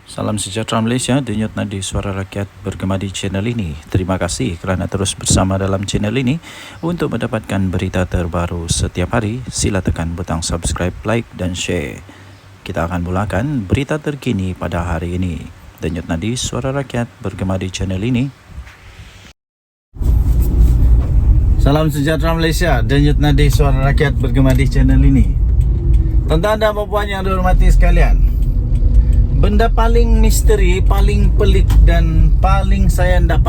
Salam sejahtera Malaysia, denyut nadi suara rakyat bergema di channel ini. Terima kasih kerana terus bersama dalam channel ini. Untuk mendapatkan berita terbaru setiap hari, sila tekan butang subscribe, like dan share. Kita akan mulakan berita terkini pada hari ini. Denyut nadi suara rakyat bergema di channel ini. Salam sejahtera Malaysia, denyut nadi suara rakyat bergema di channel ini. Tuan-tuan dan puan yang dihormati sekalian, benda paling misteri, paling pelik dan paling saya tidak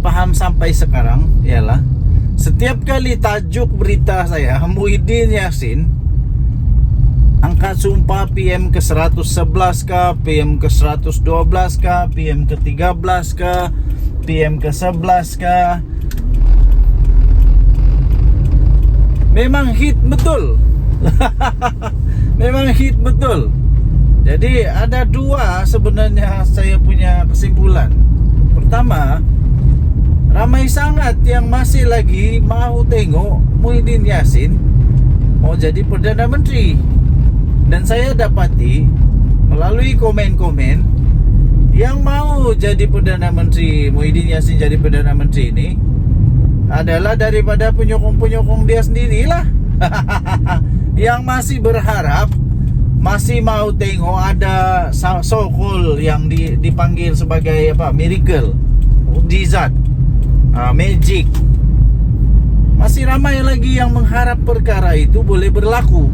faham sampai sekarang ialah setiap kali tajuk berita saya Muhyiddin Yassin angkat sumpah PM ke-111 kah, PM ke-112 kah, PM ke-13 kah, PM ke-11 kah, memang hit betul. Memang hit betul. Jadi ada dua sebenarnya saya punya kesimpulan. Pertama, ramai sangat yang masih lagi mau tengok Muhyiddin Yassin mau jadi Perdana Menteri. Dan saya dapati melalui komen-komen yang mau jadi Perdana Menteri, Muhyiddin Yassin jadi Perdana Menteri ini adalah daripada penyokong-penyokong dia sendirilah. Yang masih berharap, masih mau tengok ada so-called yang dipanggil sebagai apa, miracle, mukjizat, magic. Masih ramai lagi yang mengharap perkara itu boleh berlaku.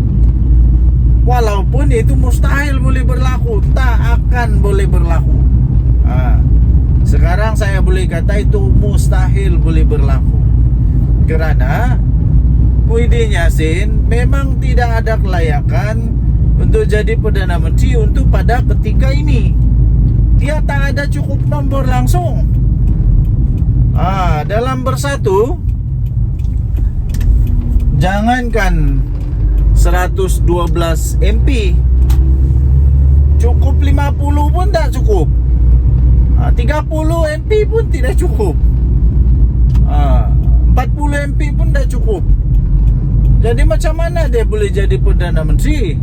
Walaupun itu mustahil boleh berlaku, tak akan boleh berlaku. Sekarang saya boleh kata itu mustahil boleh berlaku. Kerana Muhyiddin Yassin memang tidak ada kelayakan untuk jadi Perdana Menteri untuk pada ketika ini. Dia tak ada cukup nombor langsung. Dalam bersatu, jangankan 112 MP, cukup 50 pun tak cukup, 30 MP pun tidak cukup, 40 MP pun tak cukup. Jadi macam mana dia boleh jadi Perdana Menteri?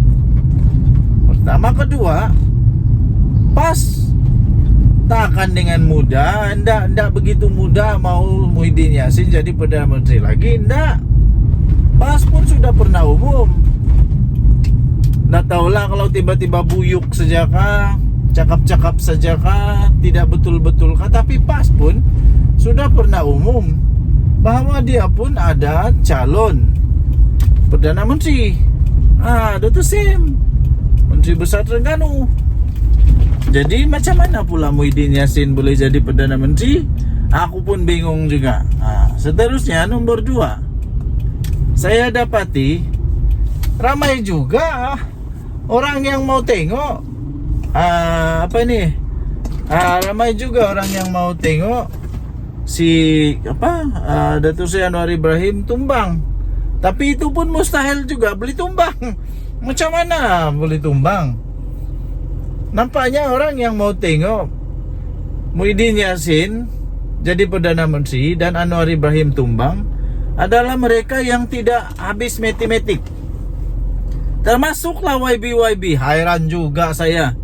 Pertama, kedua, pas tak akan dengan mudah. Tidak begitu mudah mau Muhyiddin Yassin jadi Perdana Menteri lagi. Tidak. Pas pun sudah pernah umum. Tak tahulah kalau tiba-tiba buyuk saja kah, cakap-cakap saja kah, tidak betul-betul kah. Tapi pas pun sudah pernah umum bahawa dia pun ada calon Perdana Menteri. Itu same, Menteri Besar Terengganu. Jadi macam mana pula Muhyiddin Yassin boleh jadi Perdana Menteri? Aku pun bingung juga. Seterusnya, nombor 2, saya dapati ramai juga orang yang mau tengok ramai juga orang yang mau tengok si Datuk Seri Anwar Ibrahim tumbang. Tapi itu pun mustahil juga boleh tumbang. Macam mana boleh tumbang? Nampaknya orang yang mau tengok Muhyiddin Yassin jadi Perdana Menteri dan Anwar Ibrahim tumbang adalah mereka yang tidak habis matematik. Termasuklah YB. Hairan juga saya.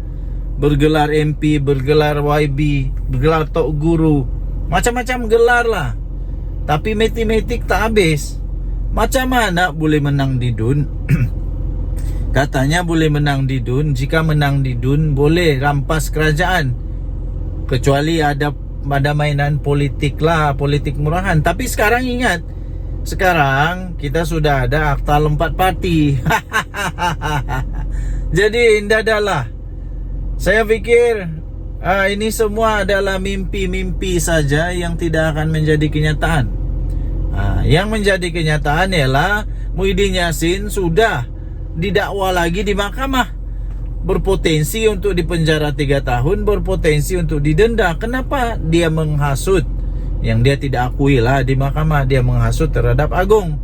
Bergelar MP, bergelar YB, bergelar Tok Guru, macam-macam gelar lah. Tapi matematik tak habis. Macam mana boleh menang di DUN? Katanya boleh menang di DUN. Jika menang di DUN boleh rampas kerajaan, kecuali ada mainan politik lah, politik murahan. Tapi sekarang ingat, sekarang kita sudah ada akta 4 parti. Jadi indah adalah, saya fikir ini semua adalah mimpi-mimpi saja yang tidak akan menjadi kenyataan. Yang menjadi kenyataan ialah Muhyiddin Yassin sudah didakwa lagi di mahkamah, berpotensi untuk dipenjara 3 tahun, berpotensi untuk didenda. Kenapa? Dia menghasut yang dia tidak akui lah di mahkamah. Dia menghasut terhadap Agong.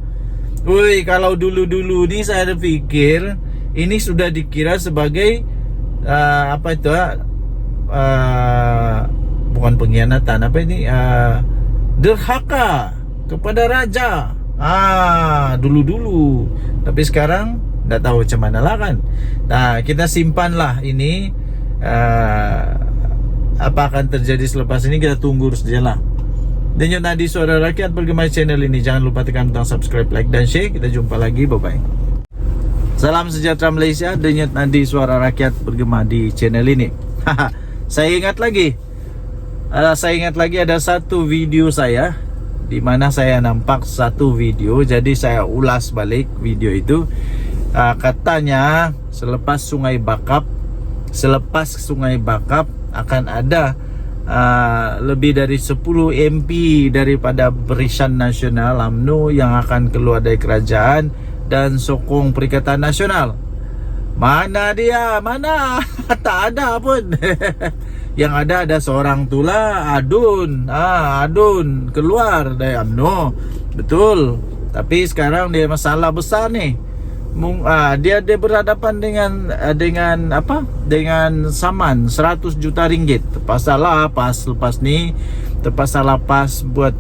Kalau dulu-dulu ni saya fikir ini sudah dikira sebagai bukan pengkhianatan, derhaka kepada raja. Dulu-dulu. Tapi sekarang Nggak tahu macam mana lah kan. Nah, kita simpanlah ini. Apa akan terjadi selepas ini kita tunggu sajalah. Denyut Nadi Suara Rakyat bergema channel ini. Jangan lupa tekan butang subscribe, like dan share. Kita jumpa lagi, bye bye. Salam sejahtera Malaysia. Denyut Nadi Suara Rakyat bergema di channel ini. Saya ingat lagi ada satu video saya di mana saya nampak satu video. Jadi saya ulas balik video itu. Katanya selepas Sungai Bakap akan ada lebih dari 10 MP daripada Barisan Nasional UMNO yang akan keluar dari kerajaan dan sokong Perikatan Nasional. Mana dia? Mana? Tak ada pun. Yang ada seorang tulah Adun. Adun keluar dari UMNO. Betul. Tapi sekarang dia masalah besar nih. Dia berhadapan dengan saman 100 juta ringgit. Terpaksa lepas ni buat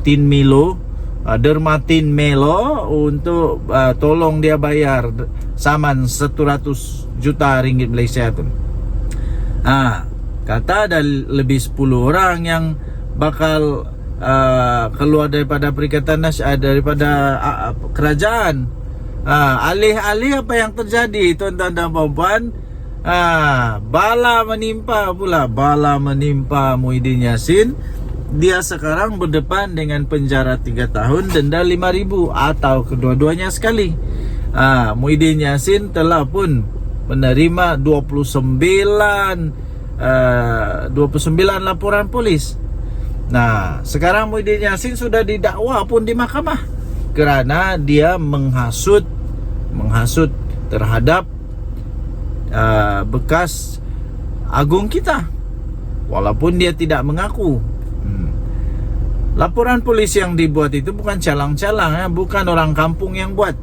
Tin Milo, Derma Tin Melo untuk tolong dia bayar saman 100 juta ringgit Malaysia tu. Kata ada lebih 10 orang yang bakal keluar daripada Perikatan Nasional, daripada kerajaan. Alih-alih apa yang terjadi, tuan-tuan dan puan-puan, bala menimpa Muhyiddin Yassin. Dia sekarang berdepan dengan penjara 3 tahun, denda 5,000 atau kedua-duanya sekali. Muhyiddin Yassin telah pun menerima 29 laporan polis. Nah, sekarang Muhyiddin Yassin sudah didakwa pun di mahkamah kerana dia menghasut terhadap bekas agung kita, walaupun dia tidak mengaku. Laporan polis yang dibuat itu bukan calang-calang, bukan orang kampung yang buat,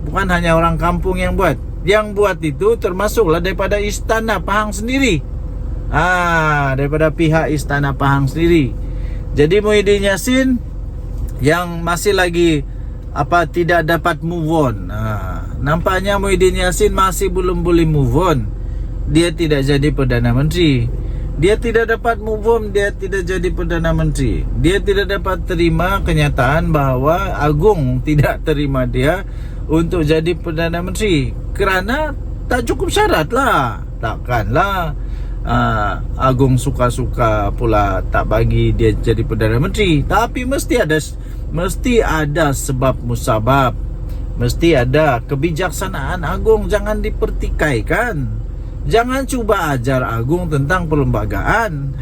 bukan hanya orang kampung yang buat. Yang buat itu termasuklah daripada Istana Pahang sendiri, daripada pihak Istana Pahang sendiri. Jadi Muhyiddin Yassin yang masih lagi tidak dapat move on. Nampaknya Muhyiddin Yassin masih belum boleh move on. Dia tidak jadi Perdana Menteri. Dia tidak dapat move on, dia tidak jadi Perdana Menteri. Dia tidak dapat terima kenyataan bahawa Agung tidak terima dia untuk jadi Perdana Menteri kerana tak cukup syarat lah. Takkanlah Agung suka-suka pula tak bagi dia jadi Perdana Menteri. Tapi mesti ada sebab musabab, mesti ada kebijaksanaan Agung. Jangan dipertikaikan. Jangan cuba ajar Agung tentang perlembagaan.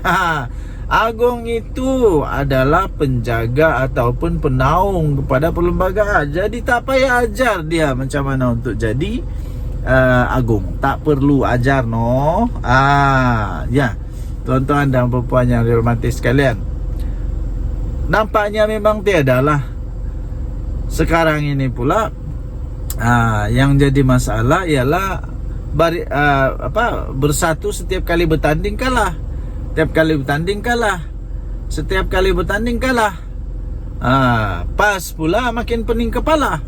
Agung itu adalah penjaga ataupun penaung kepada perlembagaan. Jadi tak payah ajar dia macam mana untuk jadi Agung. Tak perlu ajar ya, tuan-tuan dan puan-puan yang dihormati sekalian, nampaknya memang tiadalah. Sekarang ini pula yang jadi masalah ialah bersatu setiap kali bertanding kalah. Setiap kali bertanding kalah. Pas pula makin pening kepala.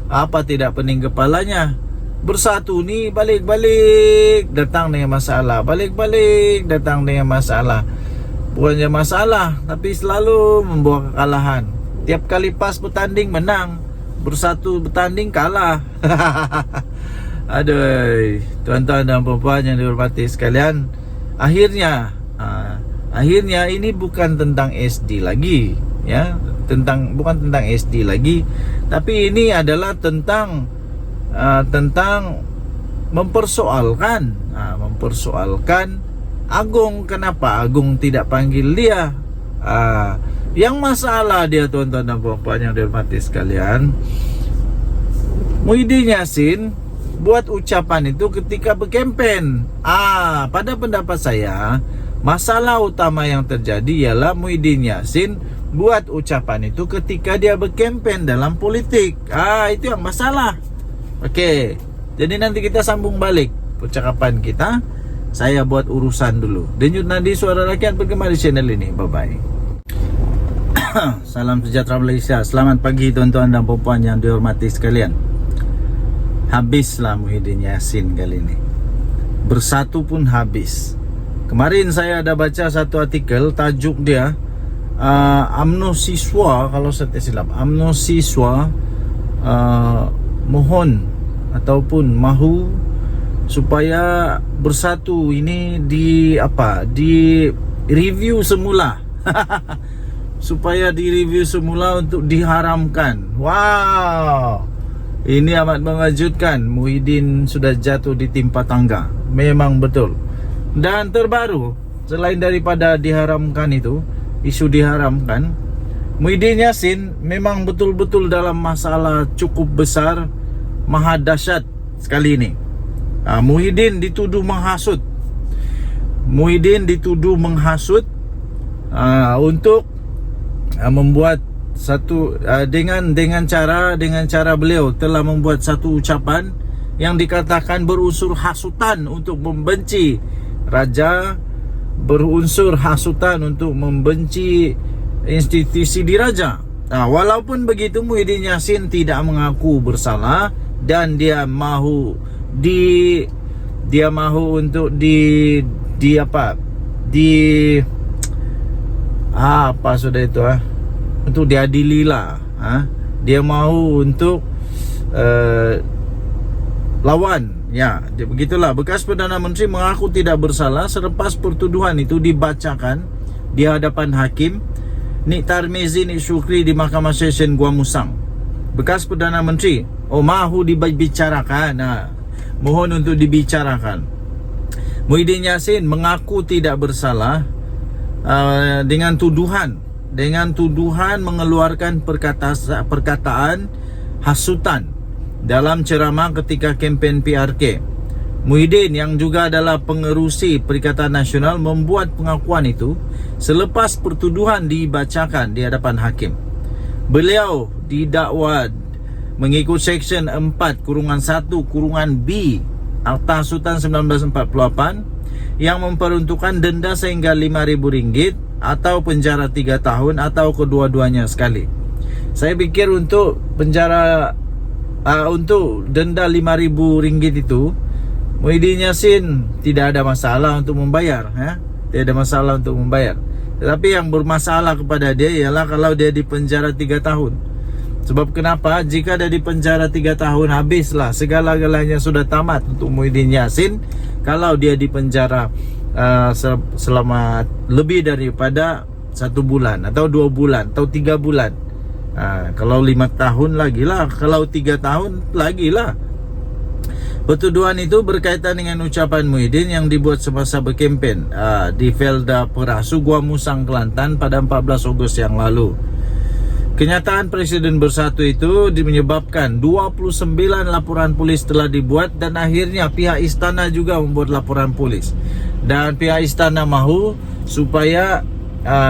Apa tidak pening kepalanya? Bersatu ni balik-balik datang dengan masalah, balik-balik datang dengan masalah. Bukannya masalah, tapi selalu membawa kekalahan. Tiap kali pas bertanding menang, bersatu bertanding kalah. Aduh, tuan-tuan dan puan-puan yang dihormati sekalian, akhirnya ini bukan tentang SD lagi, ya, bukan tentang SD lagi, tapi ini adalah tentang mempersoalkan Agung. Kenapa Agung tidak panggil dia? Yang masalah dia, tuan-tuan dan puan-puan yang dihormati sekalian, Muhyiddin Yassin buat ucapan itu ketika berkempen. Pada pendapat saya, masalah utama yang terjadi ialah Muhyiddin Yassin buat ucapan itu ketika dia berkempen dalam politik. Itu yang masalah. Okey, jadi nanti kita sambung balik percakapan kita. Saya buat urusan dulu. Denyut Nadi Suara Rakyat bergema di channel ini. Bye bye. Salam sejahtera Malaysia. Selamat pagi tuan-tuan dan puan-puan yang dihormati sekalian. Habislah Muhyiddin Yassin kali ini. Bersatu pun habis. Kemarin saya ada baca satu artikel, tajuk dia UMNO siswa, kalau saya tak silap, UMNO siswa mohon ataupun mahu supaya bersatu. Ini di review semula. Supaya di review semula untuk diharamkan. Wow, ini amat mengejutkan. Muhyiddin sudah jatuh di timpa tangga. Memang betul. Dan terbaru, selain daripada diharamkan itu, isu diharamkan, Muhyiddin Yassin memang betul-betul dalam masalah cukup besar, maha dahsyat sekali ini. Muhyiddin dituduh menghasut. Muhyiddin dituduh menghasut untuk membuat satu dengan cara beliau telah membuat satu ucapan yang dikatakan berunsur hasutan untuk membenci raja, berunsur hasutan untuk membenci institusi diraja. Walaupun begitu, Muhyiddin Yassin tidak mengaku bersalah dan dia mahu untuk untuk diadili lah. Dia mahu untuk lawan. Ya, begitulah. Bekas Perdana Menteri mengaku tidak bersalah selepas pertuduhan itu dibacakan di hadapan hakim Nik Tarmizi Nik Syukri di Mahkamah Session Gua Musang. Bekas Perdana Menteri mahu dibicarakan. Mohon untuk dibicarakan. Muhyiddin Yassin mengaku tidak bersalah dengan tuduhan mengeluarkan perkataan hasutan dalam ceramah ketika kempen PRK. Muhyiddin yang juga adalah pengerusi Perikatan Nasional membuat pengakuan itu selepas pertuduhan dibacakan di hadapan hakim. Beliau didakwa mengikut Seksyen 4-1-B Akta Hasutan 1948 yang memperuntukkan denda sehingga RM5.000 atau penjara 3 tahun atau kedua-duanya sekali. Saya pikir untuk penjara untuk denda RM5.000 itu, Muhyiddin Yassin tidak ada masalah untuk membayar, tidak ada masalah untuk membayar. Tetapi yang bermasalah kepada dia ialah kalau dia di penjara 3 tahun. Sebab kenapa? Jika dia di penjara 3 tahun, habislah segala-galanya, sudah tamat untuk Muhyiddin Yassin. Kalau dia di penjara selama lebih daripada 1 bulan atau 2 bulan atau 3 bulan. Kalau 5 tahun lagi lah, kalau 3 tahun lagi lah. Pertuduhan itu berkaitan dengan ucapan Muhyiddin yang dibuat semasa berkempen di Felda Perasu, Gua Musang, Kelantan pada 14 Ogos yang lalu. Kenyataan Presiden Bersatu itu menyebabkan 29 laporan polis telah dibuat dan akhirnya pihak istana juga membuat laporan polis. Dan pihak istana mahu supaya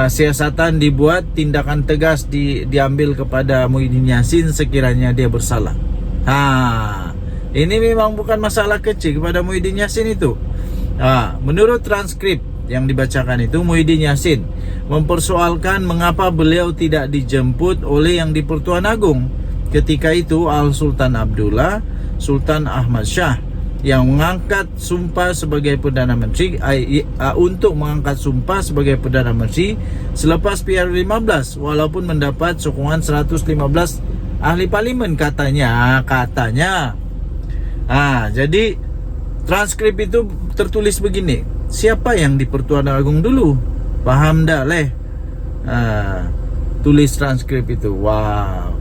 siasatan dibuat, tindakan tegas diambil kepada Muhyiddin Yassin sekiranya dia bersalah. Ini memang bukan masalah kecil kepada Muhyiddin Yassin itu. Menurut transkrip yang dibacakan itu, Muhyiddin Yassin mempersoalkan mengapa beliau tidak dijemput oleh yang di-Pertuan Agong. Ketika itu Al Sultan Abdullah, Sultan Ahmad Shah yang mengangkat sumpah sebagai Perdana Menteri untuk mengangkat sumpah sebagai Perdana Menteri selepas PR15 walaupun mendapat sokongan 115 ahli parlimen katanya. Jadi transkrip itu tertulis begini. Siapa yang di Pertuan Agong dulu? Paham dah leh. Tulis transkrip itu. Wow,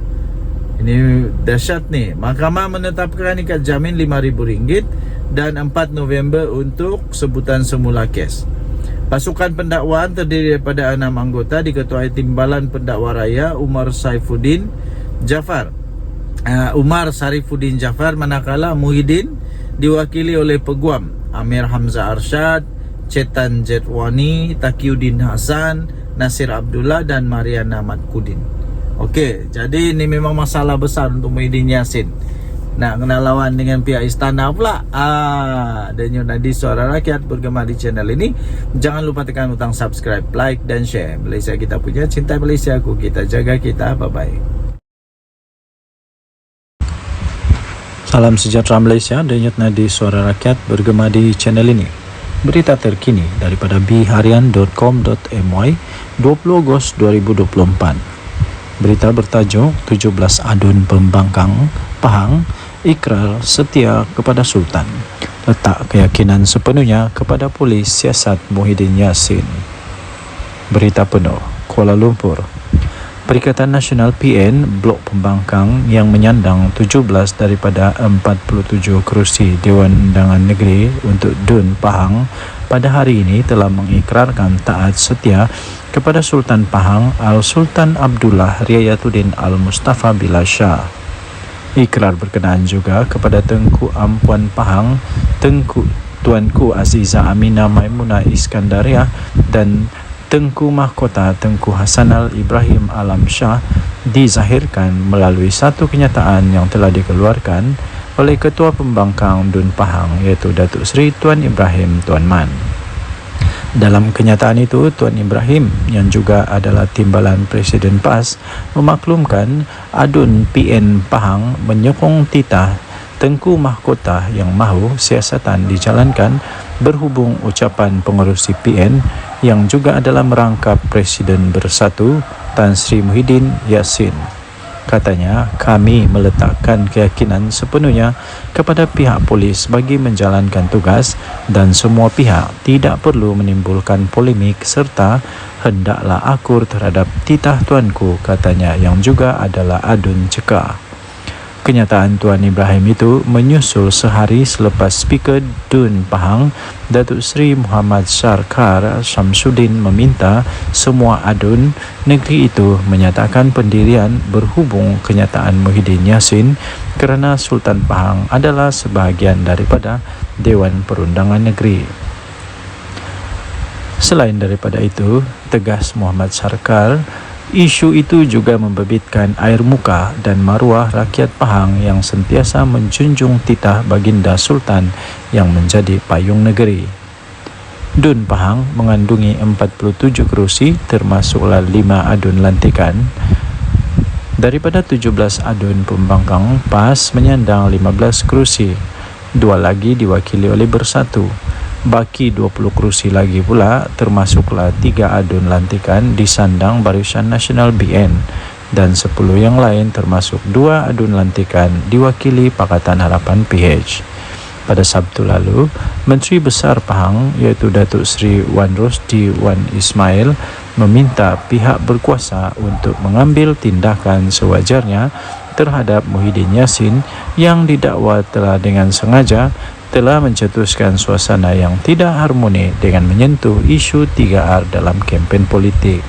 ini dahsyat nih. Mahkamah menetapkan ikat jamin RM5.000 dan 4 November untuk sebutan semula kes. Pasukan pendakwaan terdiri daripada 6 anggota diketuai Timbalan Pendakwa Raya Umar Sarifuddin Jafar, manakala Muhyiddin diwakili oleh peguam Amir Hamzah Arsyad, Cetan Jetwani, Taqiyuddin Hasan, Nasir Abdullah dan Mariana Matkudin. Okey, jadi ini memang masalah besar untuk Muhyiddin Yassin. Nak kena lawan dengan pihak istana pula. Dan Yunadi Suara Rakyat bergema di channel ini. Jangan lupa tekan butang subscribe, like dan share. Malaysia kita punya, cinta Malaysia aku, kita jaga kita. Bye bye. Salam sejahtera Malaysia, denyut nadi suara rakyat bergema di channel ini. Berita terkini daripada bharian.com.my 20 Ogos 2024. Berita bertajuk 17 adun pembangkang Pahang ikrar setia kepada Sultan. Letak keyakinan sepenuhnya kepada polis siasat Muhyiddin Yassin. Berita penuh Kuala Lumpur. Perikatan Nasional PN Blok Pembangkang yang menyandang 17 daripada 47 kerusi Dewan Undangan Negeri untuk DUN Pahang pada hari ini telah mengikrarkan taat setia kepada Sultan Pahang Al-Sultan Abdullah Riayatuddin Al-Mustafa Billah Shah. Ikrar berkenaan juga kepada Tengku Ampuan Pahang, Tuanku Aziza Aminah Maimunah Iskandariah dan Tengku Mahkota Tengku Hasanal Ibrahim Alam Shah dizahirkan melalui satu kenyataan yang telah dikeluarkan oleh Ketua Pembangkang DUN Pahang iaitu Datuk Seri Tuan Ibrahim Tuan Man. Dalam kenyataan itu, Tuan Ibrahim yang juga adalah timbalan Presiden PAS memaklumkan adun PN Pahang menyokong titah Tengku Mahkota yang mahu siasatan dijalankan berhubung ucapan pengerusi PN yang juga adalah merangkap Presiden Bersatu Tan Sri Muhyiddin Yassin. Katanya, kami meletakkan keyakinan sepenuhnya kepada pihak polis bagi menjalankan tugas dan semua pihak tidak perlu menimbulkan polemik serta hendaklah akur terhadap titah tuanku, katanya yang juga adalah adun cekah. Kenyataan Tuan Ibrahim itu menyusul sehari selepas Speaker DUN Pahang Datuk Seri Muhammad Sarkar Syamsuddin meminta semua adun negeri itu menyatakan pendirian berhubung kenyataan Muhyiddin Yassin kerana Sultan Pahang adalah sebahagian daripada Dewan Perundangan Negeri. Selain daripada itu, tegas Muhammad Sarkar, isu itu juga membabitkan air muka dan maruah rakyat Pahang yang sentiasa menjunjung titah baginda Sultan yang menjadi payung negeri. DUN Pahang mengandungi 47 kerusi termasuklah 5 adun lantikan. Daripada 17 adun pembangkang, PAS menyandang 15 kerusi. 2 lagi diwakili oleh Bersatu. Baki 20 kerusi lagi pula termasuklah 3 adun lantikan disandang Barisan Nasional BN dan 10 yang lain termasuk 2 adun lantikan diwakili Pakatan Harapan PH. Pada Sabtu lalu, Menteri Besar Pahang iaitu Datuk Seri Wan Rosdi Wan Ismail meminta pihak berkuasa untuk mengambil tindakan sewajarnya terhadap Muhyiddin Yassin yang didakwa telah dengan sengaja telah mencetuskan suasana yang tidak harmoni dengan menyentuh isu 3R dalam kempen politik.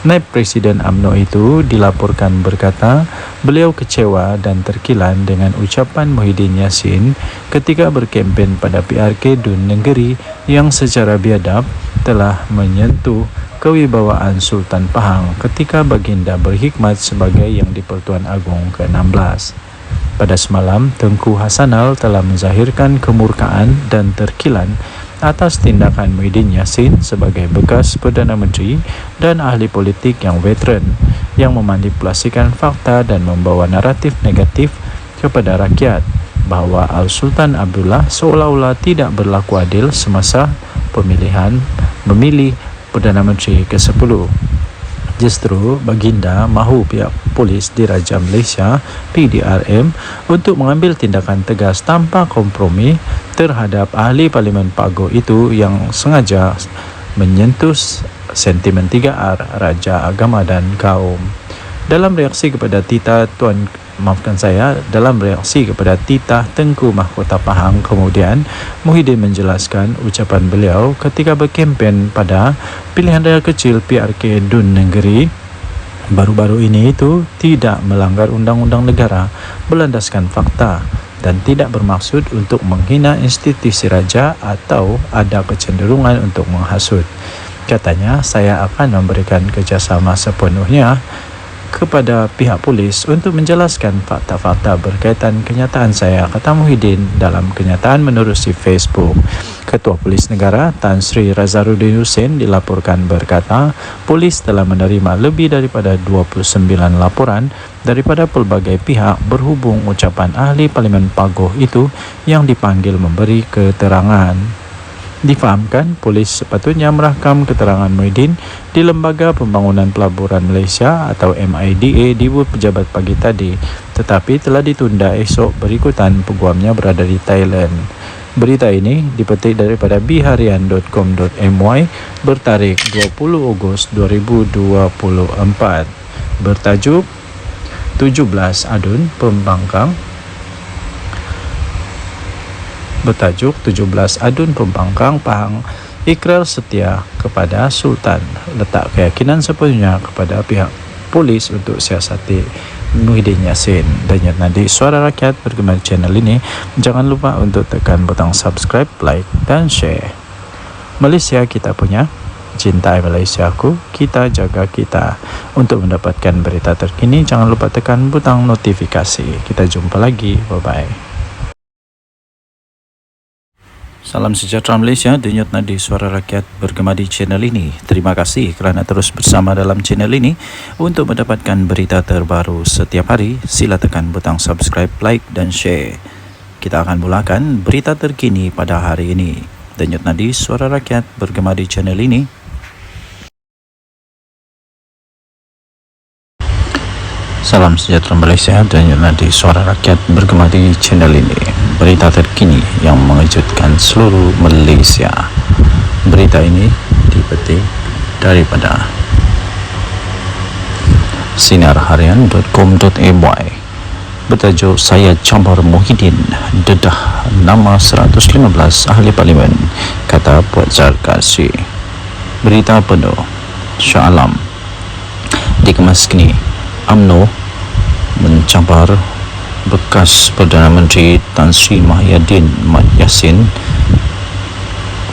Naib Presiden UMNO itu dilaporkan berkata beliau kecewa dan terkilan dengan ucapan Muhyiddin Yassin ketika berkempen pada PRK DUN Negeri yang secara biadab telah menyentuh kewibawaan Sultan Pahang ketika baginda berkhidmat sebagai Yang di-Pertuan Agong ke-16. Pada semalam, Tengku Hasanal telah menzahirkan kemurkaan dan terkilan atas tindakan Muhyiddin Yassin sebagai bekas Perdana Menteri dan ahli politik yang veteran yang memanipulasikan fakta dan membawa naratif negatif kepada rakyat bahawa Al-Sultan Abdullah seolah-olah tidak berlaku adil semasa pemilihan memilih Perdana Menteri ke-10. Justru baginda mahu pihak polis Diraja Malaysia PDRM untuk mengambil tindakan tegas tanpa kompromi terhadap ahli Parlimen Pagoh itu yang sengaja menyentuh sentimen 3R, Raja, Agama dan Kaum. Dalam reaksi kepada titah Tengku Mahkota Pahang, kemudian Muhyiddin menjelaskan ucapan beliau ketika berkempen pada pilihan raya kecil PRK DUN Negeri baru-baru ini itu tidak melanggar undang-undang negara, berlandaskan fakta dan tidak bermaksud untuk menghina institusi raja atau ada kecenderungan untuk menghasut. Katanya, saya akan memberikan kerjasama sepenuhnya kepada pihak polis untuk menjelaskan fakta-fakta berkaitan kenyataan saya, kata Muhyiddin dalam kenyataan menerusi Facebook. Ketua Polis Negara Tan Sri Razarudin Hussein dilaporkan berkata, polis telah menerima lebih daripada 29 laporan daripada pelbagai pihak berhubung ucapan ahli Parlimen Pagoh itu yang dipanggil memberi keterangan. Difahamkan, polis sepatutnya merakam keterangan Muhyiddin di Lembaga Pembangunan Pelaburan Malaysia atau MIDA di pejabat pagi tadi, tetapi telah ditunda esok berikutan peguamnya berada di Thailand. Berita ini dipetik daripada biharian.com.my bertarikh 20 Ogos 2024. Bertajuk 17 Adun Pembangkang Pahang ikrar setia kepada Sultan, letak keyakinan sepenuhnya kepada pihak polis untuk siasati Muhyiddin Yassin. Dan nanti Suara Rakyat bergema di channel ini. Jangan lupa untuk tekan butang subscribe, like dan share. Malaysia kita punya, cintai Malaysiaku, kita jaga kita. Untuk mendapatkan berita terkini, jangan lupa tekan butang notifikasi. Kita jumpa lagi, bye bye. Salam sejahtera Malaysia, denyut nadi Suara Rakyat bergema di channel ini. Terima kasih kerana terus bersama dalam channel ini. Untuk mendapatkan berita terbaru setiap hari, sila tekan butang subscribe, like dan share. Kita akan mulakan berita terkini pada hari ini. Denyut nadi Suara Rakyat bergema di channel ini. Salam sejahtera Malaysia, denyut nadi Suara Rakyat bergema di channel ini. Berita terkini yang mengejutkan seluruh Malaysia. Berita ini dipetik daripada sinarharian.com.my bertajuk Saya Campar Muhyiddin dedah nama 115 ahli parlimen, kata Puan Zarkasi. Berita penuh Shah Alam dikemas kini. UMNO mencampar bekas Perdana Menteri Tan Sri Muhyiddin Yassin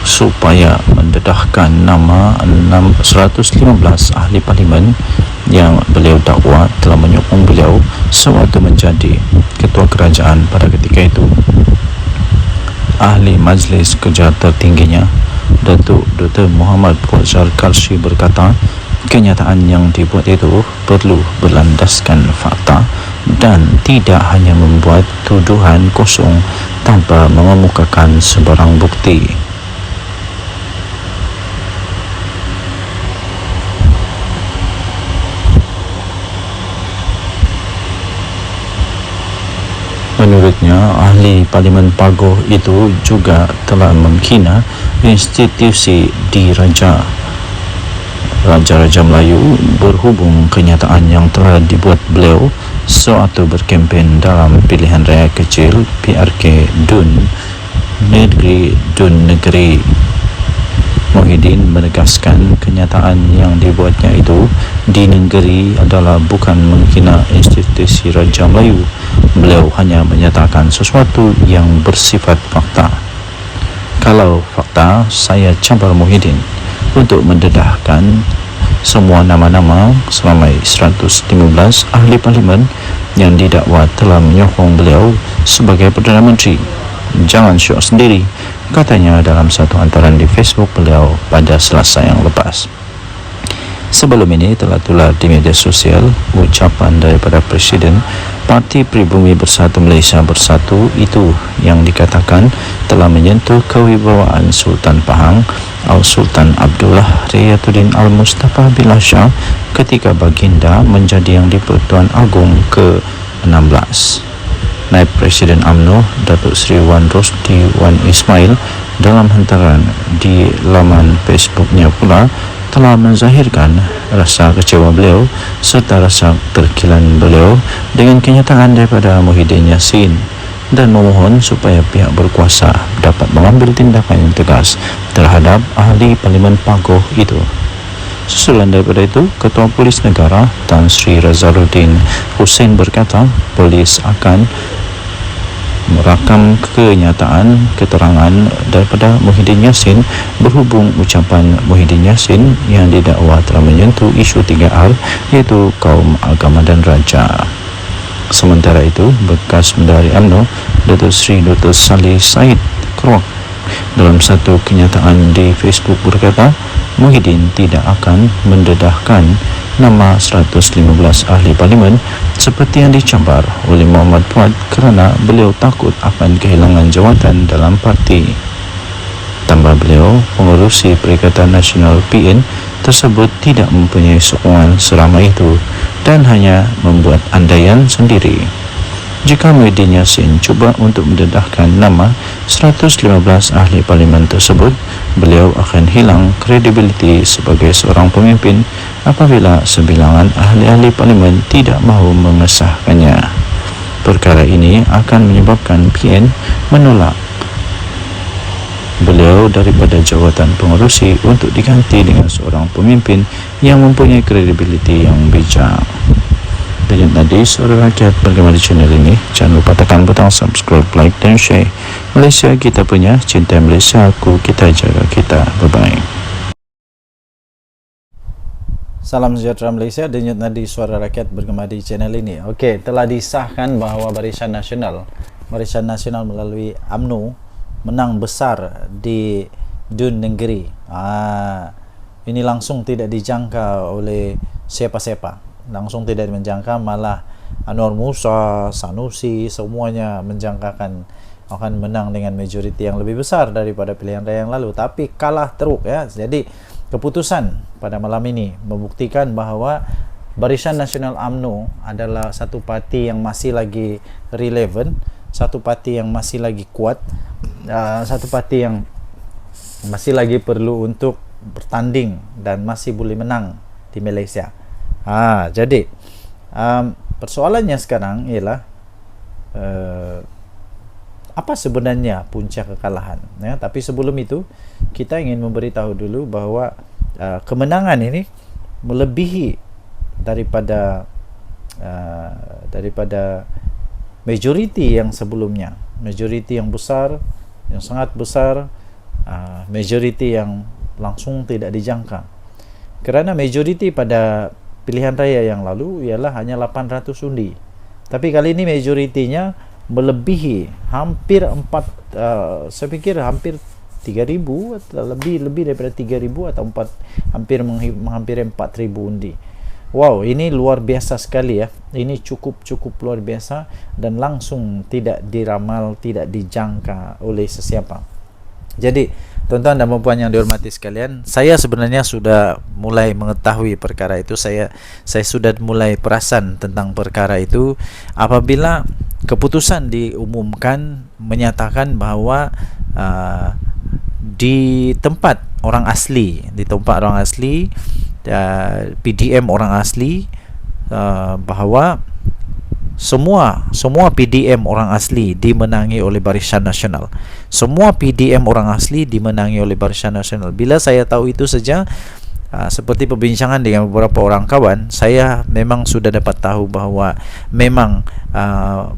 supaya mendedahkan nama 115 ahli parlimen yang beliau dakwa telah menyokong beliau sewaktu menjadi ketua kerajaan pada ketika itu. Ahli Majlis Kerja tertingginya Datuk Dr. Muhammad Fawzal Karshi berkata, kenyataan yang dibuat itu perlu berlandaskan fakta dan tidak hanya membuat tuduhan kosong tanpa mengemukakan sebarang bukti. Menurutnya, ahli Parlimen Pagoh itu juga telah menghina institusi diraja Raja-Raja Melayu berhubung kenyataan yang telah dibuat beliau sewaktu berkempen dalam pilihan raya kecil PRK Dun Negeri. Muhyiddin menegaskan kenyataan yang dibuatnya itu di negeri adalah bukan menghina institusi Raja Melayu. Beliau hanya menyatakan sesuatu yang bersifat fakta. Kalau fakta, saya campar Muhyiddin untuk mendedahkan semua nama-nama selama 115 ahli parlimen yang didakwa telah menyokong beliau sebagai Perdana Menteri. Jangan syok sendiri, katanya dalam satu hantaran di Facebook beliau pada Selasa yang lepas. Sebelum ini telah tular di media sosial ucapan daripada Presiden Parti Pribumi Bersatu Malaysia Bersatu itu yang dikatakan telah menyentuh kewibawaan Sultan Pahang Sultan Abdullah Riyatuddin Al-Mustafa Billah Shah ketika baginda menjadi Yang di-Pertuan Agong ke-16. Naib Presiden UMNO Datuk Seri Wan Rosdi Wan Ismail dalam hantaran di laman Facebooknya pula telah menzahirkan rasa kecewa beliau serta rasa terkilan beliau dengan kenyataan daripada Muhyiddin Yassin dan memohon supaya pihak berkuasa dapat mengambil tindakan yang tegas terhadap ahli Parlimen Pagoh itu. Susulan daripada itu, Ketua Polis Negara Tan Sri Razarudin Hussein berkata polis akan merakam keterangan daripada Muhyiddin Yassin berhubung ucapan Muhyiddin Yassin yang didakwa telah menyentuh isu 3R iaitu kaum, agama dan raja. Sementara itu, bekas Menteri UMNO Datuk Seri Dr. Saleh Said Keruak Dalam satu kenyataan di Facebook berkata, Muhyiddin tidak akan mendedahkan nama 115 ahli parlimen seperti yang dicabar oleh Muhammad Fuad kerana beliau takut akan kehilangan jawatan dalam parti. Tambah beliau, pengerusi Perikatan Nasional PN tersebut tidak mempunyai sokongan seramai itu dan hanya membuat andaian sendiri. Jika Muhyiddin Yassin cuba untuk mendedahkan nama 115 ahli parlimen tersebut, beliau akan hilang kredibiliti sebagai seorang pemimpin apabila sebilangan ahli-ahli parlimen tidak mahu mengesahkannya. Perkara ini akan menyebabkan PN menolak beliau daripada jawatan pengerusi untuk diganti dengan seorang pemimpin yang mempunyai kredibiliti yang bijak. Denyut Nadi, Suara Rakyat, bergema di channel ini. Jangan lupa tekan butang subscribe, like dan share. Malaysia kita punya, cinta Malaysia aku, kita jaga kita. Bye-bye. Salam sejahtera Malaysia, Denyut Nadi, Suara Rakyat, bergema di channel ini. Okey, telah disahkan bahawa Barisan Nasional melalui UMNO menang besar di Dun Negeri. Ini langsung tidak dijangka oleh siapa-siapa. Langsung tidak menjangka, malah Anwar Musa, Sanusi, semuanya menjangkakan akan menang dengan majoriti yang lebih besar daripada pilihan raya yang lalu, tapi kalah teruk ya. Jadi keputusan pada malam ini membuktikan bahawa Barisan Nasional UMNO adalah satu parti yang masih lagi relevan, satu parti yang masih lagi kuat, satu parti yang masih lagi perlu untuk bertanding dan masih boleh menang di Malaysia. Jadi persoalannya sekarang ialah apa sebenarnya punca kekalahan ya? Tapi sebelum itu kita ingin memberitahu dulu bahawa kemenangan ini melebihi daripada majoriti yang sebelumnya, majoriti yang besar, yang sangat besar, majoriti yang langsung tidak dijangka. Kerana majoriti pada pilihan raya yang lalu ialah hanya 800 undi. Tapi kali ini majoritinya melebihi hampir saya fikir hampir 3,000 atau lebih daripada 3,000 atau hampir 4,000 undi. Wow, ini luar biasa sekali ya. Ini cukup luar biasa dan langsung tidak diramal, tidak dijangka oleh sesiapa. Jadi tuan-tuan dan puan yang dihormati sekalian, saya sebenarnya sudah mulai mengetahui perkara itu. Saya sudah mulai perasan tentang perkara itu apabila keputusan diumumkan menyatakan bahawa di tempat orang asli, PDM orang asli, bahawa semua PDM orang asli dimenangi oleh Barisan Nasional. Semua PDM orang asli dimenangi oleh Barisan Nasional. Bila saya tahu itu saja, seperti perbincangan dengan beberapa orang kawan, saya memang sudah dapat tahu bahawa memang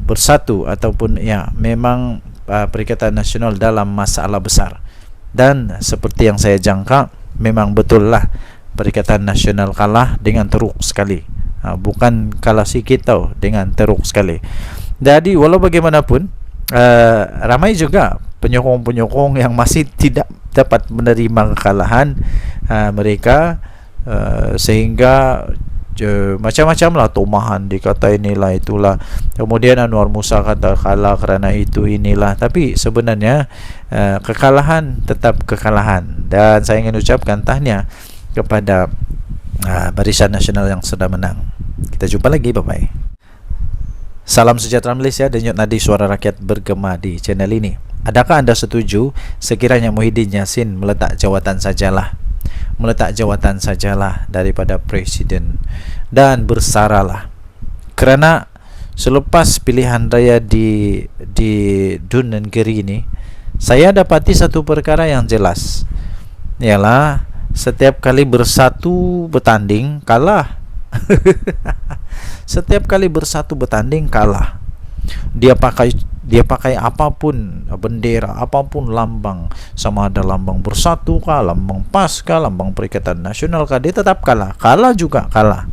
bersatu ataupun ya memang Perikatan Nasional dalam masalah besar. Dan seperti yang saya jangka, memang betul lah Perikatan Nasional kalah dengan teruk sekali. Bukan kalah sikit tau, dengan teruk sekali. Jadi walau bagaimanapun ramai juga penyokong-penyokong yang masih tidak dapat menerima kekalahan mereka, sehingga macam-macam lah tomahan, dikata inilah itulah, kemudian Anwar Musa kata kalah kerana itu inilah. Tapi sebenarnya kekalahan tetap kekalahan, dan saya ingin ucapkan tahniah kepada Barisan Nasional yang sudah menang. Kita jumpa lagi, bye-bye. Salam sejahtera Malaysia, Denyut Nadi, Suara Rakyat, bergema di channel ini. Adakah anda setuju sekiranya Muhyiddin Yassin meletak jawatan sajalah daripada Presiden dan bersaralah? Kerana selepas pilihan raya di Dun Negeri ini, saya dapati satu perkara yang jelas, ialah setiap kali bersatu bertanding kalah. Setiap kali bersatu bertanding kalah. Dia pakai apapun bendera, apapun lambang, sama ada lambang Bersatu kah, lambang PAS kah, lambang Perikatan Nasional kah, dia tetap kalah. Kalah juga kalah.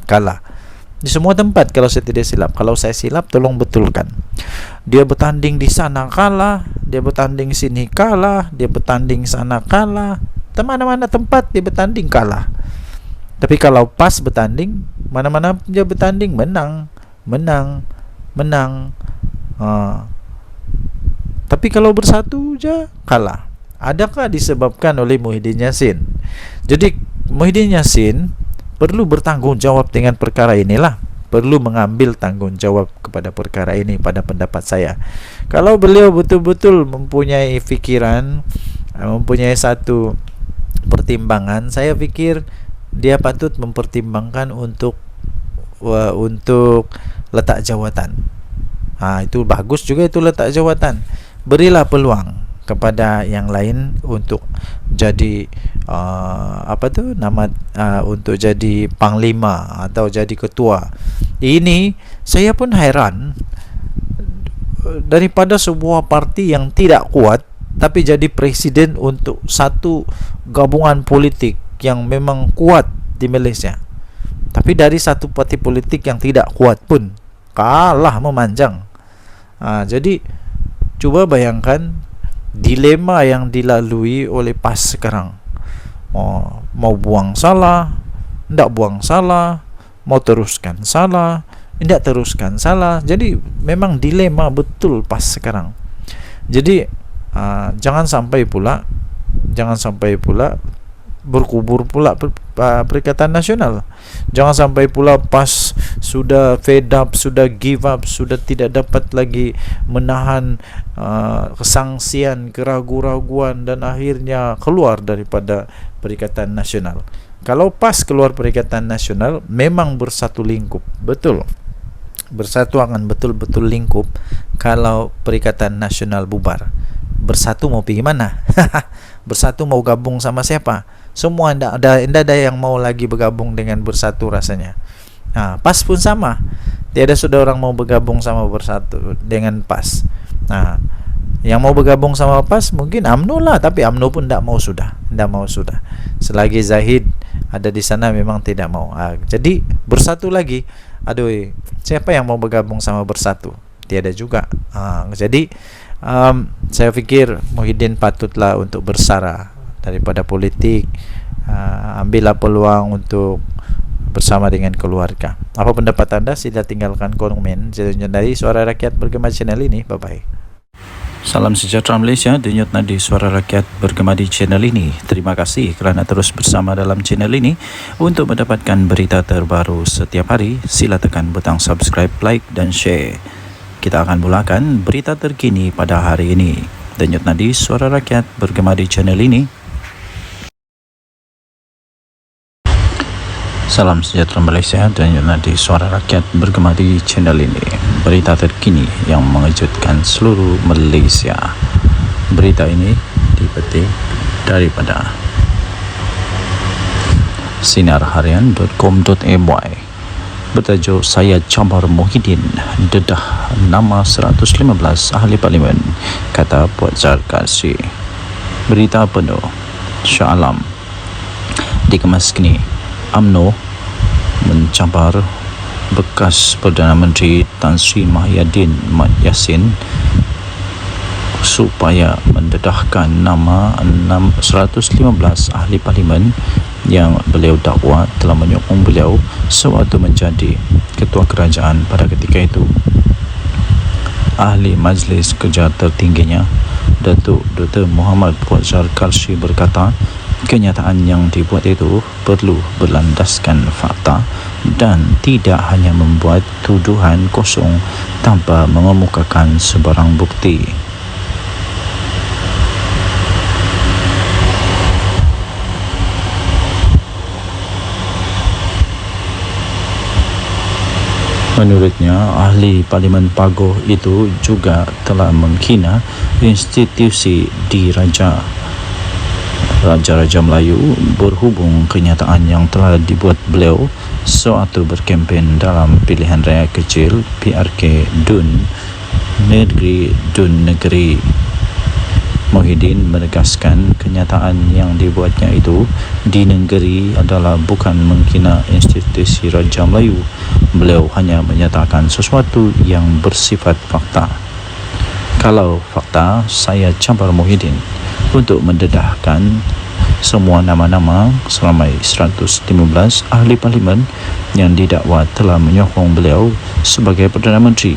Kalah di semua tempat kalau saya tidak silap. Kalau saya silap tolong betulkan. Dia bertanding di sana kalah, dia bertanding sini kalah, dia bertanding sana kalah, mana-mana tempat dia bertanding kalah. Tapi kalau PAS bertanding, mana-mana dia bertanding menang. Tapi kalau bersatu je kalah. Adakah disebabkan oleh Muhyiddin Yassin? Jadi Muhyiddin Yassin perlu bertanggungjawab dengan perkara inilah, perlu mengambil tanggungjawab kepada perkara ini pada pendapat saya. Kalau beliau betul-betul mempunyai fikiran, mempunyai satu pertimbangan, saya pikir dia patut mempertimbangkan untuk letak jawatan. Itu bagus juga, itu letak jawatan. Berilah peluang kepada yang lain untuk jadi untuk jadi panglima atau jadi ketua. Ini saya pun heran, daripada sebuah parti yang tidak kuat tapi jadi presiden untuk satu gabungan politik yang memang kuat di Malaysia. Tapi dari satu parti politik yang tidak kuat pun kalah memanjang. Jadi cuba bayangkan dilema yang dilalui oleh PAS sekarang. Mau buang salah, tidak buang salah, mau teruskan salah, tidak teruskan salah. Jadi memang dilema betul PAS sekarang. Jadi jangan sampai pula berkubur pula Perikatan Nasional. Jangan sampai pula PAS sudah fed up, sudah give up, sudah tidak dapat lagi menahan kesangsian, keraguan-raguan dan akhirnya keluar daripada Perikatan Nasional. Kalau PAS keluar Perikatan Nasional, memang bersatu lingkup, betul. Bersatu akan betul-betul lingkup. Kalau Perikatan Nasional bubar, bersatu mau pergi mana? Bersatu mau gabung sama siapa? Semua tidak ada yang mau lagi bergabung dengan bersatu rasanya. PAS pun sama. Tiada sudah orang mau bergabung sama bersatu dengan PAS. Yang mau bergabung sama PAS mungkin UMNO lah, tapi UMNO pun tidak mau sudah. Selagi Zahid ada di sana memang tidak mau. Jadi bersatu lagi. Siapa yang mau bergabung sama bersatu? Tiada juga. Jadi saya pikir Muhyiddin patutlah untuk bersara daripada politik. Ambillah peluang untuk bersama dengan keluarga. Apa pendapat anda? Sila tinggalkan komen dari Suara Rakyat Bergema channel ini. Bye bye. Salam sejahtera Malaysia, denyut nadi Suara Rakyat Bergema di channel ini. Terima kasih kerana terus bersama dalam channel ini. Untuk mendapatkan berita terbaru setiap hari, sila tekan butang subscribe, like dan share. Kita akan mulakan berita terkini pada hari ini. Denyut nadi Suara Rakyat Bergema di channel ini. Salam sejahtera Malaysia, denyut nadi Suara Rakyat Bergema di channel ini. Berita terkini yang mengejutkan seluruh Malaysia. Berita ini dipetik daripada sinarharian.com.my bertajuk Saya Cabar Muhyiddin dedah nama 115 ahli parlimen, kata Puan Zarkasi. Berita penuh Shah Alam dikemas kini. UMNO mencabar bekas Perdana Menteri Tan Sri Muhyiddin Yassin supaya mendedahkan nama 115 ahli parlimen yang beliau dakwa telah menyokong beliau sewaktu menjadi ketua kerajaan pada ketika itu. Ahli Majlis Kerja tertingginya, Datuk Dr. Muhammad Puan Zarkasi berkata, kenyataan yang dibuat itu perlu berlandaskan fakta dan tidak hanya membuat tuduhan kosong tanpa mengemukakan sebarang bukti. Menurutnya, ahli Parlimen Pagoh itu juga telah menghina institusi diraja Raja-Raja Melayu berhubung kenyataan yang telah dibuat beliau sewaktu berkempen dalam pilihan raya kecil PRK Dun Negeri. Muhyiddin menegaskan kenyataan yang dibuatnya itu di negeri adalah bukan menghina institusi Raja Melayu. Beliau hanya menyatakan sesuatu yang bersifat fakta. Kalau fakta, saya cabar Muhyiddin untuk mendedahkan semua nama-nama seramai 115 ahli parlimen yang didakwa telah menyokong beliau sebagai Perdana Menteri.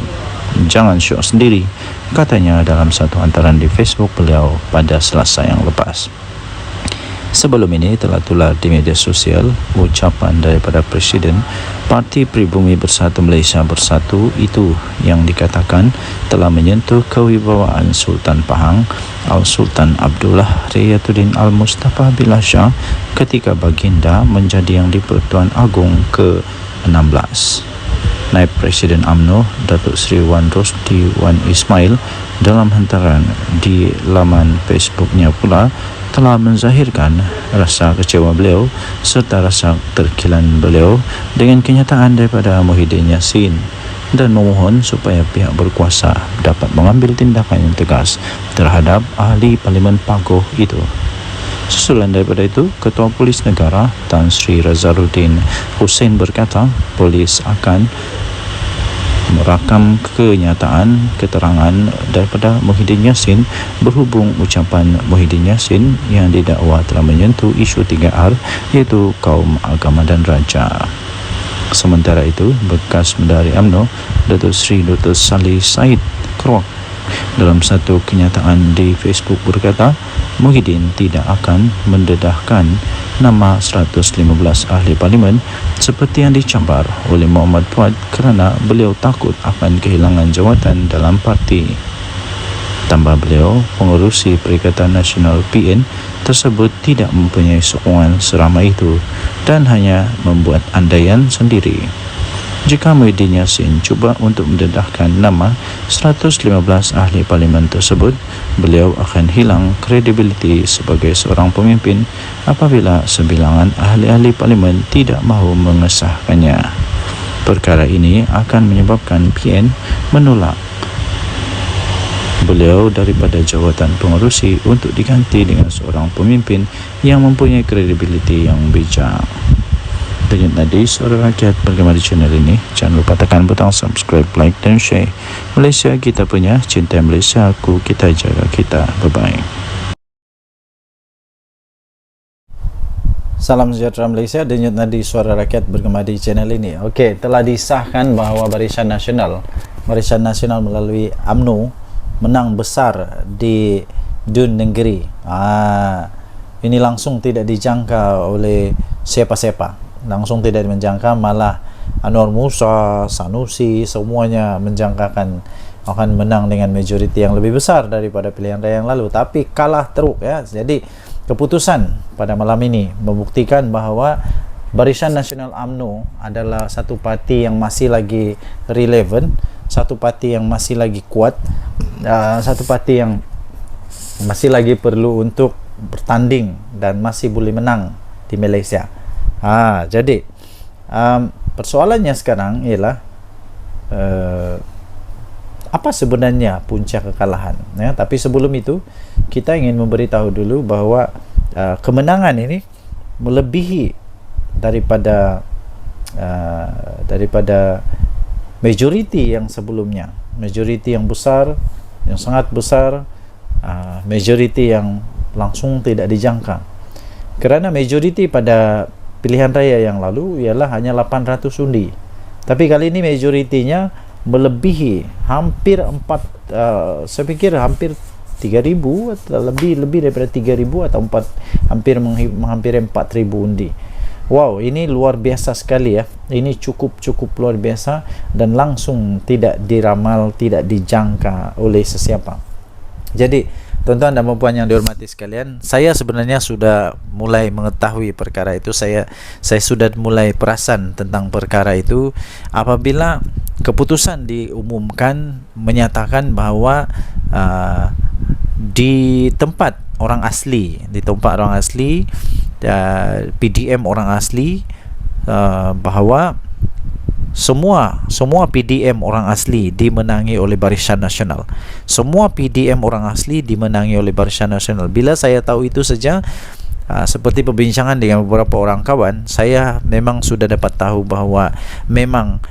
Jangan syok sendiri, katanya dalam satu hantaran di Facebook beliau pada Selasa yang lepas. Sebelum ini telah tular di media sosial ucapan daripada Presiden Parti Pribumi Bersatu Malaysia Bersatu itu yang dikatakan telah menyentuh kewibawaan Sultan Pahang Al-Sultan Abdullah Riyatuddin Al-Mustafa Billah Shah ketika baginda menjadi Yang di-Pertuan Agong ke-16. Naib Presiden UMNO Datuk Seri Wan Rosdi Wan Ismail dalam hantaran di laman Facebooknya pula telah menzahirkan rasa kecewa beliau serta rasa terkilan beliau dengan kenyataan daripada Muhyiddin Yassin dan memohon supaya pihak berkuasa dapat mengambil tindakan yang tegas terhadap ahli parlimen Pagoh itu. Susulan daripada itu, Ketua Polis Negara Tan Sri Razaluddin Hussein berkata polis akan merakam kenyataan keterangan daripada Muhyiddin Yassin berhubung ucapan Muhyiddin Yassin yang didakwa telah menyentuh isu 3R iaitu kaum, agama dan raja. Sementara itu, bekas Menteri UMNO Datuk Seri Dr. Salih Said Keruak dalam satu kenyataan di Facebook berkata Muhyiddin tidak akan mendedahkan nama 115 ahli parlimen seperti yang dicabar oleh Muhammad Fuad kerana beliau takut akan kehilangan jawatan dalam parti. Tambah beliau, pengerusi Perikatan Nasional PN tersebut tidak mempunyai sokongan seramai itu dan hanya membuat andaian sendiri. Jika Muhyiddin Yassin cuba untuk mendedahkan nama 115 ahli parlimen tersebut, beliau akan hilang kredibiliti sebagai seorang pemimpin apabila sebilangan ahli-ahli parlimen tidak mahu mengesahkannya. Perkara ini akan menyebabkan PN menolak beliau daripada jawatan pengerusi untuk diganti dengan seorang pemimpin yang mempunyai kredibiliti yang bijak. Denyut nadi suara rakyat bergema di channel ini. Jangan lupa tekan butang subscribe, like dan share. Malaysia kita punya, cinta Malaysia aku, kita jaga kita. Bye-bye. Salam sejahtera Malaysia, denyut nadi suara rakyat bergema di channel ini. Okey, telah disahkan bahawa Barisan Nasional melalui UMNO menang besar di Dun Negeri. Ini langsung tidak dijangka oleh siapa-siapa. Langsung tidak menjangka, malah Anwar Musa, Sanusi, semuanya menjangkakan akan menang dengan majoriti yang lebih besar daripada pilihan raya yang lalu, tapi kalah teruk ya. Jadi keputusan pada malam ini membuktikan bahawa Barisan Nasional UMNO adalah satu parti yang masih lagi relevan, satu parti yang masih lagi kuat, satu parti yang masih lagi perlu untuk bertanding dan masih boleh menang di Malaysia. Jadi persoalannya sekarang ialah apa sebenarnya punca kekalahan ya? Tapi sebelum itu kita ingin memberitahu dulu bahawa kemenangan ini melebihi daripada majoriti yang sebelumnya, majoriti yang besar, yang sangat besar, majoriti yang langsung tidak dijangka. Kerana majoriti pada pilihan raya yang lalu ialah hanya 800 undi, tapi kali ini majoritinya melebihi hampir saya fikir hampir 3,000 atau lebih daripada 3,000 atau hampir 4,000 undi. Wow, ini luar biasa sekali ya. Ini cukup luar biasa dan langsung tidak diramal, tidak dijangka oleh sesiapa. Jadi tuan-tuan dan puan yang dihormati sekalian, saya sebenarnya sudah mulai mengetahui perkara itu. Saya sudah mulai perasan tentang perkara itu apabila keputusan diumumkan menyatakan bahawa di tempat orang asli, PDM orang asli, bahawa semua PDM orang asli dimenangi oleh Barisan Nasional. Semua PDM orang asli dimenangi oleh Barisan Nasional. Bila saya tahu itu saja, seperti perbincangan dengan beberapa orang kawan, saya memang sudah dapat tahu bahawa memang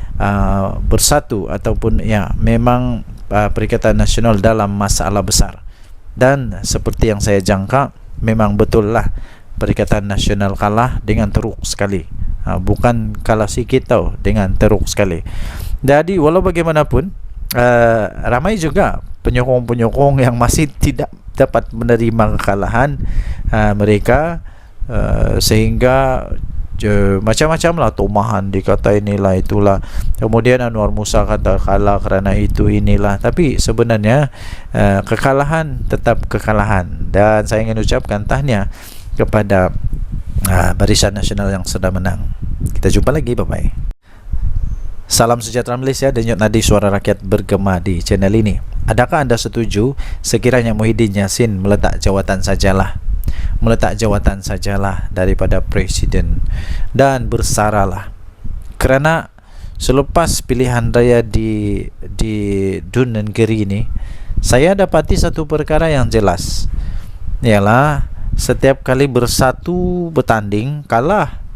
bersatu ataupun ya memang Perikatan Nasional dalam masalah besar. Dan seperti yang saya jangka, memang betul lah Perikatan Nasional kalah dengan teruk sekali. Bukan kalah sikit tau, dengan teruk sekali. Jadi walau bagaimanapun, ramai juga penyokong-penyokong yang masih tidak dapat menerima kekalahan mereka, sehingga macam-macam lah tumahan, dikata inilah itulah, kemudian Anwar Musa kata kalah kerana itu inilah. Tapi sebenarnya kekalahan tetap kekalahan, dan saya ingin ucapkan tahniah kepada Barisan Nasional yang sudah menang. Kita jumpa lagi, bye bye. Salam sejahtera Malaysia, denyut nadi suara rakyat bergema di channel ini. Adakah anda setuju sekiranya Muhyiddin Yassin meletak jawatan sajalah daripada Presiden dan bersaralah? Kerana selepas pilihan raya di Dun Negeri ini, saya dapati satu perkara yang jelas, ialah setiap kali bersatu bertanding kalah.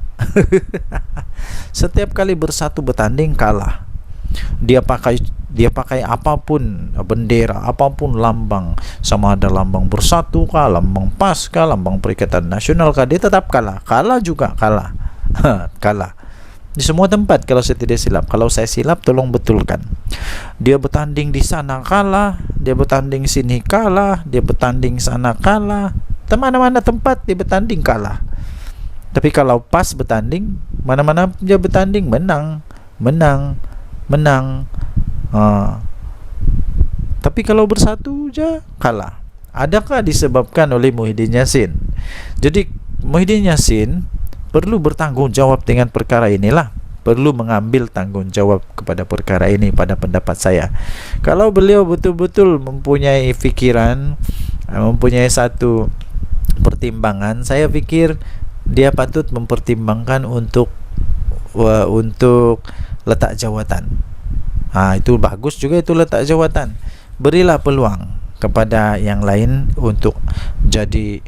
Setiap kali bersatu bertanding kalah. Dia pakai apapun bendera, apapun lambang, sama ada lambang Bersatu kah, lambang PAS kah, lambang Perikatan Nasional kah, dia tetap kalah. Kalah juga kalah. Kalah di semua tempat kalau saya tidak silap. Kalau saya silap tolong betulkan. Dia bertanding di sana kalah, dia bertanding sini kalah, dia bertanding sana kalah, mana-mana tempat dia bertanding kalah. Tapi kalau PAS bertanding, mana-mana dia bertanding menang. Tapi kalau Bersatu je kalah. Adakah disebabkan oleh Muhyiddin Yassin? Jadi Muhyiddin Yassin perlu bertanggungjawab dengan perkara inilah. Perlu mengambil tanggungjawab kepada perkara ini pada pendapat saya. Kalau beliau betul-betul mempunyai fikiran, mempunyai satu pertimbangan, saya fikir dia patut mempertimbangkan untuk letak jawatan. Itu bagus juga, itu letak jawatan. Berilah peluang kepada yang lain untuk jadi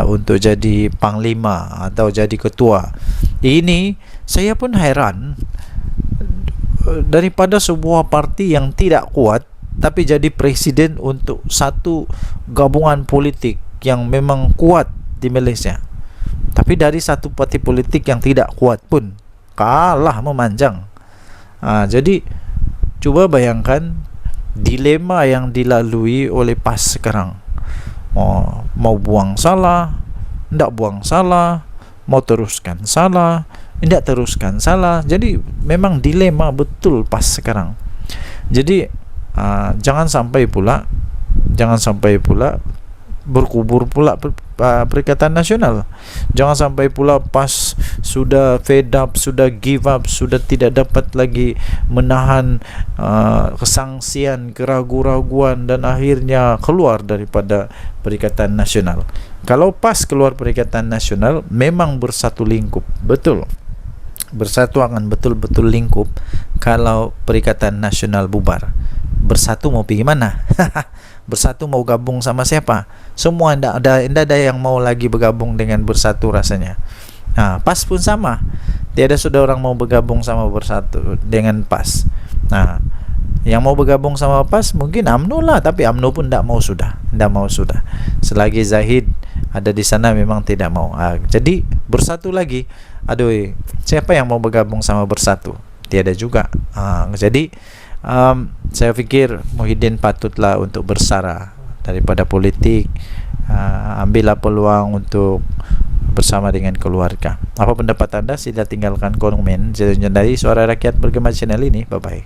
untuk jadi panglima atau jadi ketua. Ini saya pun heran, daripada sebuah parti yang tidak kuat tapi jadi presiden untuk satu gabungan politik yang memang kuat di Malaysia. Tapi dari satu parti politik yang tidak kuat pun kalah memanjang. Jadi cuba bayangkan dilema yang dilalui oleh PAS sekarang. Mau buang salah, tidak buang salah, mau teruskan salah, tidak teruskan salah. Jadi memang dilema betul PAS sekarang. Jadi jangan sampai pula berkubur pula Perikatan Nasional. Jangan sampai pula PAS sudah fed up, sudah give up, sudah tidak dapat lagi menahan kesangsian, keraguan-raguan, dan akhirnya keluar daripada Perikatan Nasional. Kalau PAS keluar Perikatan Nasional, memang bersatu lingkup, betul. Bersatu akan betul-betul lingkup. Kalau Perikatan Nasional bubar, Bersatu mau pergi mana? Bersatu mau gabung sama siapa? Semua tidak ada yang mau lagi bergabung dengan Bersatu rasanya. PAS pun sama. Tiada sudah orang mau bergabung sama Bersatu dengan PAS. Yang mau bergabung sama PAS mungkin UMNO lah, tapi UMNO pun tidak mau sudah. Selagi Zahid ada di sana memang tidak mau. Jadi Bersatu lagi. Aduh, siapa yang mau bergabung sama Bersatu? Tiada juga. Jadi saya fikir Muhyiddin patutlah untuk bersara daripada politik. Ambillah peluang untuk bersama dengan keluarga. Apa pendapat anda? Sila tinggalkan komen. Dari Suara Rakyat Bergema channel ini. Bye bye.